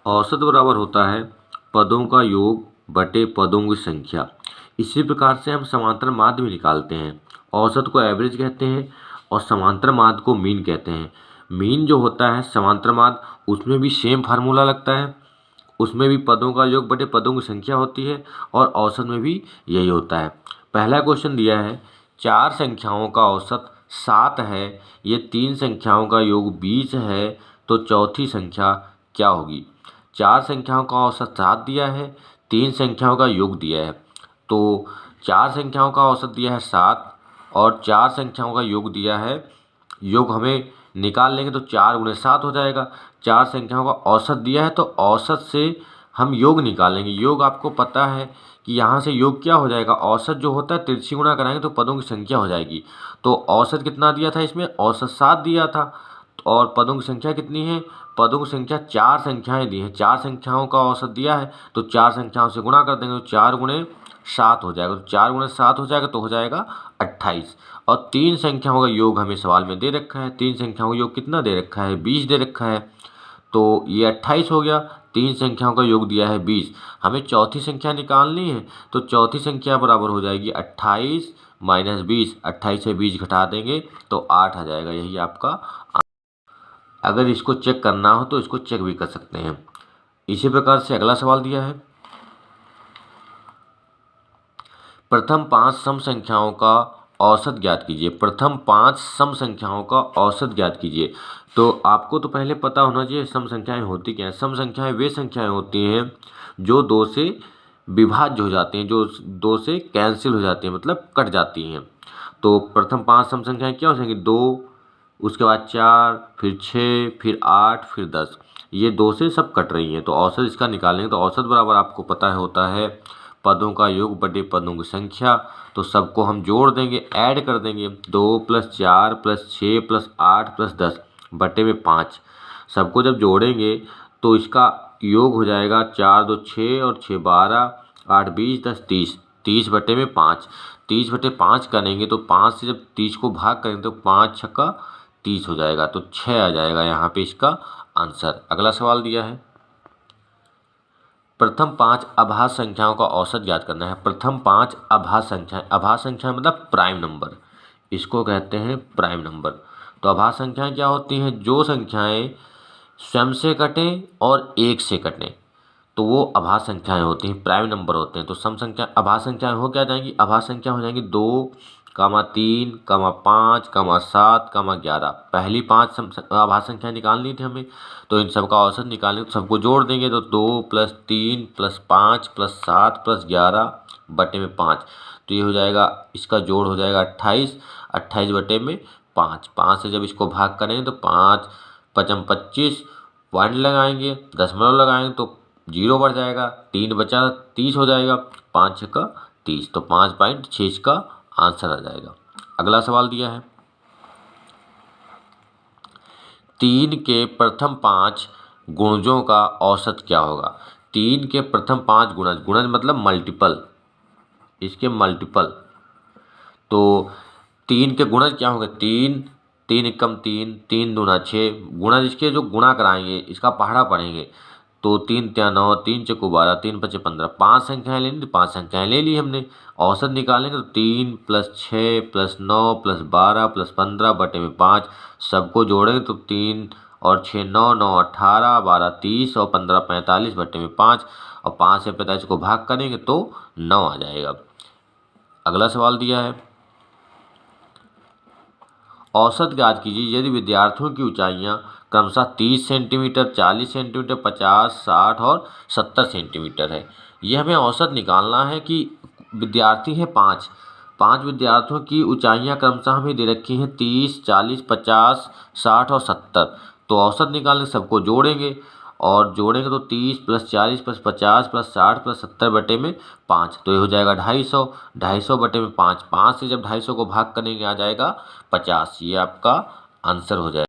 औसत बराबर होता है पदों का योग बटे पदों की संख्या। इसी प्रकार से हम समांतर माध्य भी निकालते हैं। औसत को एवरेज कहते हैं और समांतर माध्य को मीन कहते हैं। मीन जो होता है समांतर माध्य, उसमें भी सेम फार्मूला लगता है, उसमें भी पदों का योग बटे पदों की संख्या होती है और औसत में भी यही होता है। पहला क्वेश्चन दिया है, 4 संख्याओं का औसत 7 है, ये 3 संख्याओं का योग 20 है, तो चौथी संख्या क्या होगी। 4 संख्याओं का औसत 7 दिया है, 3 संख्याओं का योग दिया है, तो 4 संख्याओं का औसत दिया है 7 और 4 संख्याओं का योग दिया है, योग हमें निकाल लेंगे तो 4 गुणे 7 हो जाएगा। 4 संख्याओं का औसत दिया है तो औसत से हम योग निकालेंगे। योग आपको पता है कि यहाँ से योग क्या हो जाएगा, औसत जो होता है तिरछी गुणा कराएंगे तो पदों की संख्या हो जाएगी। तो औसत कितना दिया था, इसमें औसत 7 दिया था और पदों की संख्या कितनी है, पदों की संख्या 4 संख्याएं दी हैं। 4 संख्याओं का औसत दिया है तो 4 संख्याओं से गुणा कर देंगे तो 4 गुणे 7 हो जाएगा। तो 4 गुणे 7 हो जाएगा तो हो जाएगा 28। और 3 संख्याओं का योग हमें सवाल में दे रखा है। 3 संख्याओं का योग कितना दे रखा है, 20 दे रखा है, तो ये 28 हो गया। 3 संख्याओं का योग दिया है 20, हमें चौथी संख्या निकालनी है तो चौथी संख्या बराबर हो जाएगी 28 माइनस 20। 28 से 20 घटा देंगे तो 8 आ जाएगा। यही आपका, अगर इसको चेक करना हो तो इसको चेक भी कर सकते हैं। इसी प्रकार से अगला सवाल दिया है, प्रथम 5 सम संख्याओं का औसत ज्ञात कीजिए। प्रथम 5 सम संख्याओं का औसत ज्ञात कीजिए। तो आपको तो पहले पता होना चाहिए सम संख्याएं होती क्या हैं। सम संख्याएं वे संख्याएं होती हैं जो 2 से विभाज्य हो जाती हैं, जो 2 से कैंसिल हो जाती हैं, मतलब कट जाती हैं। तो प्रथम 5 सम संख्याएं क्या हो जाएंगी, 2, उसके बाद 4, फिर 6, फिर 8, फिर 10। ये 2 से सब कट रही हैं, तो औसत इसका निकालेंगे तो औसत बराबर आपको पता है होता है पदों का योग बटे पदों की संख्या। तो सबको हम जोड़ देंगे, ऐड कर देंगे, 2 + 4 + 6 + 8 + 10 बटे में 5। सबको जब जोड़ेंगे तो इसका योग हो जाएगा 4 2 6 और 6 12, 8 20, 10 30, 30 बटे में 5। 30 बटे 5 करेंगे तो 5 से जब 30 को भाग करेंगे तो 5 छक्का 30 हो जाएगा, तो 6 आ जाएगा यहाँ पे इसका आंसर। अगला सवाल दिया है, प्रथम 5 अभाज्य संख्याओं का औसत ज्ञात करना है। प्रथम 5 अभाज्य संख्याएं, अभाज्य संख्या मतलब प्राइम नंबर, इसको कहते हैं प्राइम नंबर। तो अभाज्य संख्याएं क्या होती हैं, जो संख्याएं स्वयं से कटें और 1 से कटें तो वो अभाज्य संख्याएं होती हैं, प्राइम नंबर होते हैं। तो सम संख्या अभाज्य संख्याएं हो क्या जाएंगी, अभाज्य संख्या हो जाएंगी 2, 3, 5, 7, 11। पहली 5 अभाज्य संख्या निकालनी थी हमें, तो इन सब का औसत निकालने तो सबको जोड़ देंगे तो 2 + 3 + 5 + 7 + 11 बटे में 5। तो ये हो जाएगा, इसका जोड़ हो जाएगा 28, 28 बटे में 5। 5 से जब इसको भाग करेंगे तो 5 × 5 = 25, पॉइंट लगाएंगे, दशमलव लगाएंगे तो 0 बढ़ जाएगा, 3 बचा 30 हो जाएगा, 5 छक्का 30, तो 5.6 का आंसर आ जाएगा। अगला सवाल दिया है, 3 के प्रथम 5 गुणजों का औसत क्या होगा। 3 के प्रथम 5 गुणज, गुणज मतलब मल्टीपल, इसके मल्टीपल। तो 3 के गुणज क्या होंगे, 3, 3 × 3, 3 दूना 6, गुणज इसके जो गुणा कराएंगे इसका पहाड़ा पढ़ेंगे तो 3 × 9, 3 × 12, 3 × 5 = 15। 5 संख्याएं लेनी तो 5 संख्याएं ले ली हमने। औसत निकालेंगे तो 3 + 6 + 9 + 12 + 15 बटे में 5। सबको जोड़ेंगे तो 3 और 6 9, 9 18, 12 30 और 15 45 बटे में 5। और 5 से 45 को भाग करेंगे तो 9 आ जाएगा। अगला सवाल दिया है, औसत ज्ञात कीजिए यदि विद्यार्थियों की ऊंचाइयां क्रमशः 30 सेंटीमीटर, 40 सेंटीमीटर, 50, 60 और 70 सेंटीमीटर है। ये हमें औसत निकालना है कि विद्यार्थी हैं 5 विद्यार्थियों की ऊंचाइयां क्रमशः हमें दे रखी हैं 30, 40, 50, 60 और 70। तो औसत निकालने सबको जोड़ेंगे और जोड़ेंगे तो 30 + 40 + 50 + 60 + 70 बटे में 5। तो ये हो जाएगा 250, 250 बटे में 5। 5 से जब 250 को भाग करेंगे आ जाएगा 50। ये आपका आंसर हो जाएगा।